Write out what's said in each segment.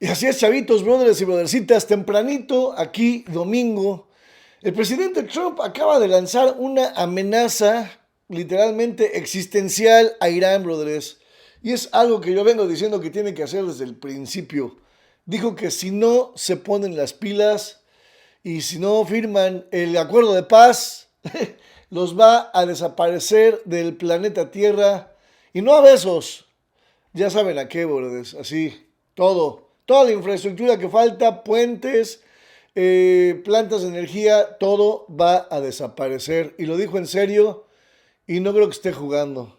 Y así es, chavitos, brothers y brothercitas, tempranito, aquí, domingo, el presidente Trump acaba de lanzar una amenaza literalmente existencial a Irán, brothers. Y es algo que yo vengo diciendo que tiene que hacer desde el principio. Dijo que si no se ponen las pilas y si no firman el acuerdo de paz, los va a desaparecer del planeta Tierra. Y no a besos, ya saben a qué, brothers, así, todo. Toda la infraestructura que falta, puentes, plantas de energía, todo va a desaparecer. Y lo dijo en serio y no creo que esté jugando.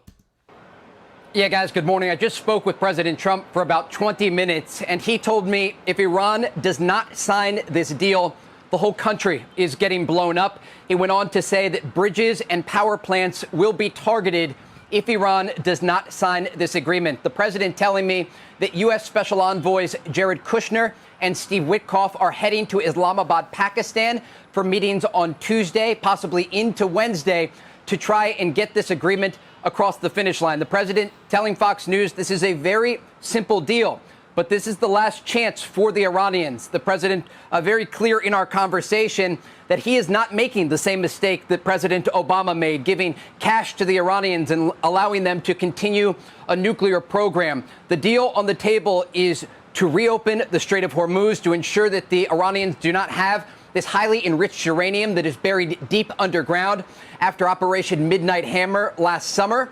Yeah, guys, good morning. I just spoke with President Trump for about 20 minutes, and he told me if Iran does not sign this deal, the whole country is getting blown up. He went on to say that bridges and power plants will be targeted if Iran does not sign this agreement. The president telling me that U.S. Special Envoys Jared Kushner and Steve Witkoff are heading to Islamabad, Pakistan for meetings on Tuesday, possibly into Wednesday, to try and get this agreement across the finish line. The president telling Fox News this is a very simple deal, but this is the last chance for the Iranians. The president very clear in our conversation that he is not making the same mistake that President Obama made, giving cash to the Iranians and allowing them to continue a nuclear program. The deal on the table is to reopen the Strait of Hormuz to ensure that the Iranians do not have this highly enriched uranium that is buried deep underground after Operation Midnight Hammer last summer.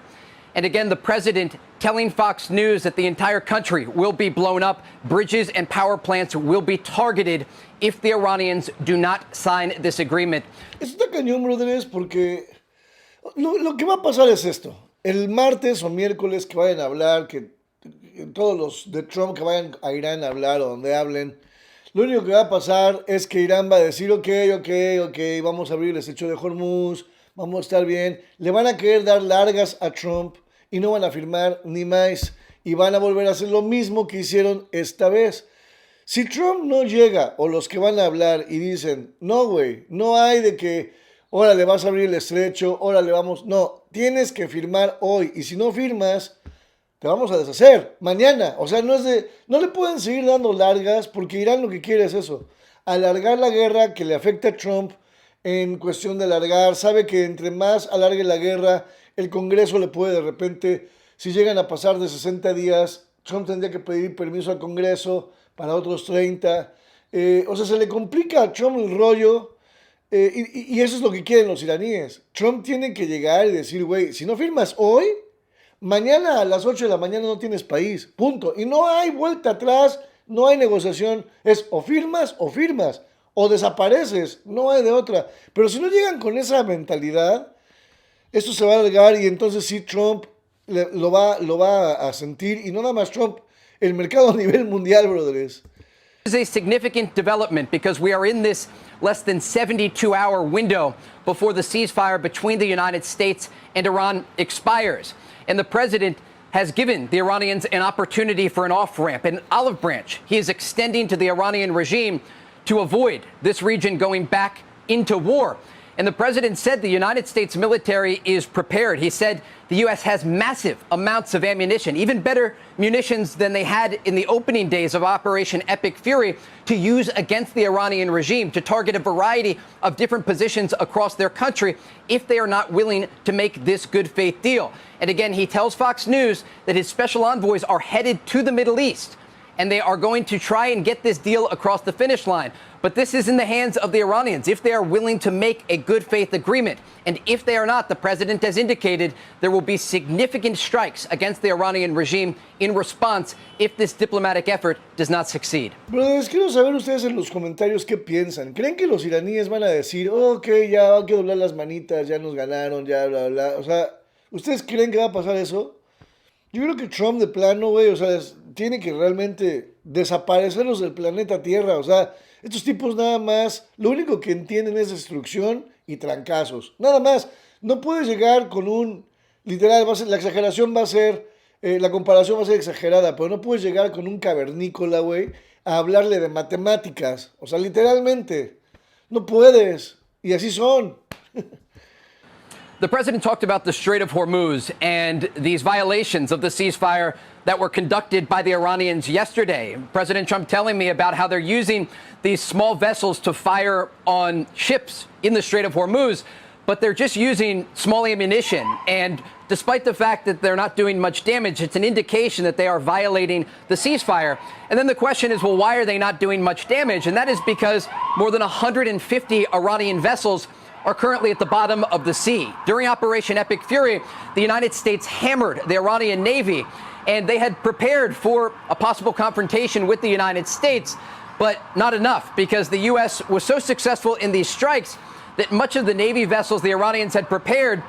And again, the president telling Fox News that the entire country will be blown up. Bridges and power plants will be targeted if the Iranians do not sign this agreement. Esto está cañón, brothers, porque lo que va a pasar es esto. El martes o miércoles que vayan a hablar, que todos los de Trump que vayan a Irán a hablar o donde hablen, lo único que va a pasar es que Irán va a decir, ok, vamos a abrir el Estrecho de Hormuz, vamos a estar bien. Le van a querer dar largas a Trump y no van a firmar ni más. Y van a volver a hacer lo mismo que hicieron esta vez. Si Trump no llega, o los que van a hablar y dicen, no, güey, no hay de que, órale, vas a abrir el estrecho, órale, vamos. No, tienes que firmar hoy. Y si no firmas, te vamos a deshacer mañana. O sea, no le pueden seguir dando largas porque Irán lo que quiere es eso. Alargar la guerra que le afecta a Trump en cuestión de alargar. Sabe que entre más alargue la guerra, el Congreso le puede de repente, si llegan a pasar de 60 días, Trump tendría que pedir permiso al Congreso para otros 30. O sea, se le complica a Trump el rollo. Y eso es lo que quieren los iraníes. Trump tiene que llegar y decir, güey, si no firmas hoy, mañana a las 8 de la mañana no tienes país, punto. Y no hay vuelta atrás, no hay negociación. Es o firmas o desapareces, no hay de otra. Pero si no llegan con esa mentalidad, esto se va a alargar y entonces sí Trump lo va a sentir. Y no nada más Trump, el mercado a nivel mundial, brothers. This is a significant development because we are in this less than 72-hour window before the ceasefire between the United States and Iran expires. And the president has given the Iranians an opportunity for an off-ramp, an olive branch he is extending to the Iranian regime to avoid this region going back into war. And the president said the United States military is prepared. He said the U.S. has massive amounts of ammunition, even better munitions than they had in the opening days of Operation Epic Fury, to use against the Iranian regime, to target a variety of different positions across their country if they are not willing to make this good faith deal. And again, he tells Fox News that his special envoys are headed to the Middle East, and they are going to try and get this deal across the finish line. But this is in the hands of the Iranians, if they are willing to make a good faith agreement. And if they are not, the president has indicated there will be significant strikes against the Iranian regime in response if this diplomatic effort does not succeed. Brothers, quiero saber ustedes en los comentarios qué piensan. ¿Creen que los iraníes van a decir, ok, ya hay que doblar las manitas, ya nos ganaron, ya bla, bla? O sea, ¿ustedes creen que va a pasar eso? Yo creo que Trump de plano, güey, o sea, tiene que realmente desaparecerlos del planeta Tierra. O sea, estos tipos nada más, lo único que entienden es destrucción y trancazos. Nada más. No puedes llegar con un, literal, la exageración va a ser, la comparación va a ser exagerada, pero no puedes llegar con un cavernícola, güey, a hablarle de matemáticas. O sea, literalmente, no puedes. Y así son. The president talked about the Strait of Hormuz and these violations of the ceasefire that were conducted by the Iranians yesterday. President Trump telling me about how they're using these small vessels to fire on ships in the Strait of Hormuz, but they're just using small ammunition. And despite the fact that they're not doing much damage, it's an indication that they are violating the ceasefire. And then the question is, well, why are they not doing much damage? And that is because more than 150 Iranian vessels are currently at the bottom of the sea. During Operation Epic Fury, the United States hammered the Iranian Navy, and they had prepared for a possible confrontation with the United States, but not enough, because the U.S. was so successful in these strikes that much of the Navy vessels the Iranians had prepared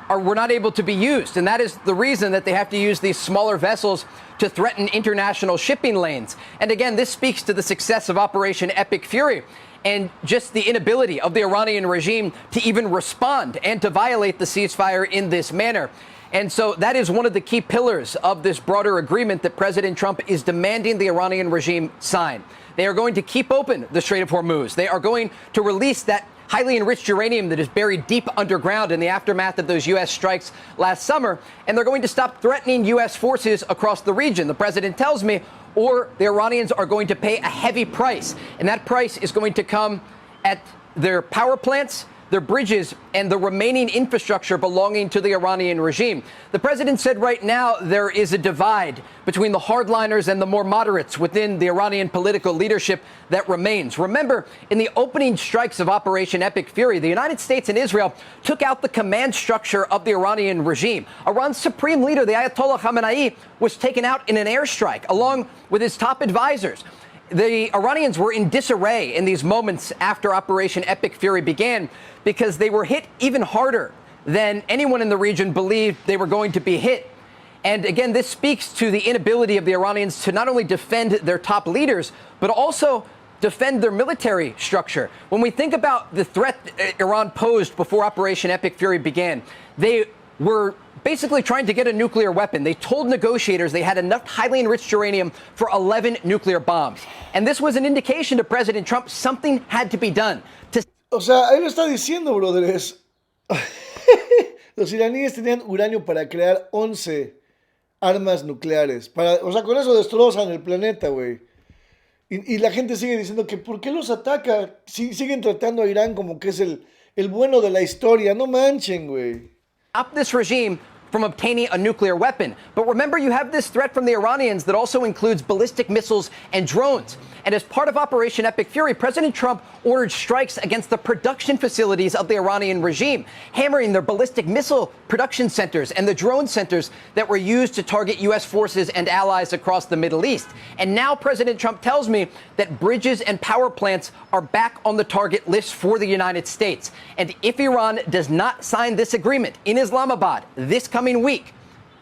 were not able to be used. And that is the reason that they have to use these smaller vessels to threaten international shipping lanes. And again, this speaks to the success of Operation Epic Fury and just the inability of the Iranian regime to even respond and to violate the ceasefire in this manner. And so that is one of the key pillars of this broader agreement that President Trump is demanding the Iranian regime sign. They are going to keep open the Strait of Hormuz. They are going to release that highly enriched uranium that is buried deep underground in the aftermath of those U.S. strikes last summer. And they're going to stop threatening U.S. forces across the region, the president tells me, or the Iranians are going to pay a heavy price. And that price is going to come at their power plants, their bridges, and the remaining infrastructure belonging to the Iranian regime. The president said right now there is a divide between the hardliners and the more moderates within the Iranian political leadership that remains. Remember, in the opening strikes of Operation Epic Fury, the United States and Israel took out the command structure of the Iranian regime. Iran's supreme leader, the Ayatollah Khamenei, was taken out in an airstrike along with his top advisors. The Iranians were in disarray in these moments after Operation Epic Fury began because they were hit even harder than anyone in the region believed they were going to be hit. And again, this speaks to the inability of the Iranians to not only defend their top leaders, but also defend their military structure. When we think about the threat Iran posed before Operation Epic Fury began, they were basically trying to get a nuclear weapon. They told negotiators they had enough highly enriched uranium for 11 nuclear bombs. And this was an indication to President Trump something had to be done. O sea, él lo está diciendo, brothers. Los iraníes tenían uranio para crear 11 armas nucleares. O sea, con eso destrozan el planeta, güey. Y la gente sigue diciendo que ¿por qué los ataca? Siguen tratando a Irán como que es el bueno de la historia. No manchen, güey. Stop this regime from obtaining a nuclear weapon. But remember, you have this threat from the Iranians that also includes ballistic missiles and drones. And as part of Operation Epic Fury, President Trump ordered strikes against the production facilities of the Iranian regime, hammering their ballistic missile production centers and the drone centers that were used to target U.S. forces and allies across the Middle East. And now President Trump tells me that bridges and power plants are back on the target list for the United States. And if Iran does not sign this agreement in Islamabad this coming week,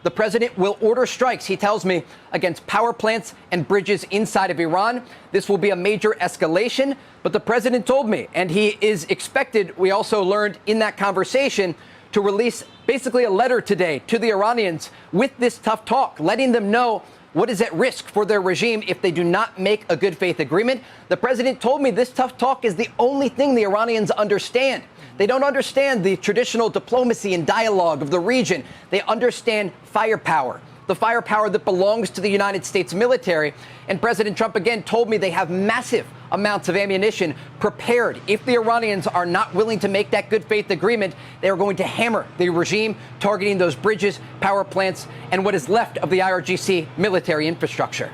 the president will order strikes, he tells me, against power plants and bridges inside of Iran. This will be a major escalation. But the president told me, and he is expected, we also learned in that conversation, to release basically a letter today to the Iranians with this tough talk, letting them know what is at risk for their regime if they do not make a good faith agreement. The president told me this tough talk is the only thing the Iranians understand. They don't understand the traditional diplomacy and dialogue of the region. They understand firepower, the firepower that belongs to the United States military. And President Trump again told me they have massive amounts of ammunition prepared. If the Iranians are not willing to make that good faith agreement, they are going to hammer the regime, targeting those bridges, power plants, and what is left of the IRGC military infrastructure.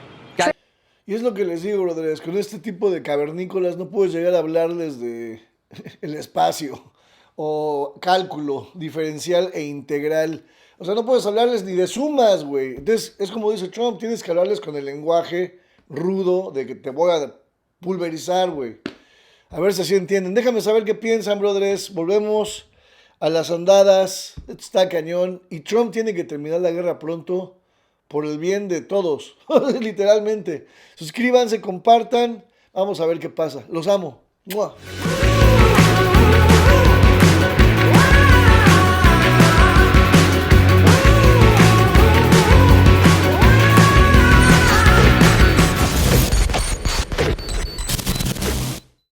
Y es lo que les digo, brothers, con este tipo de cavernícolas no puedes llegar a hablarles de el espacio o cálculo diferencial e integral. O sea, no puedes hablarles ni de sumas, güey. Entonces, es como dice Trump, tienes que hablarles con el lenguaje rudo de que te voy a pulverizar, güey. A ver si así entienden. Déjame saber qué piensan, brothers. Volvemos a las andadas. Esto está cañón. Y Trump tiene que terminar la guerra pronto por el bien de todos. Literalmente. Suscríbanse, compartan. Vamos a ver qué pasa. Los amo. ¡Mua!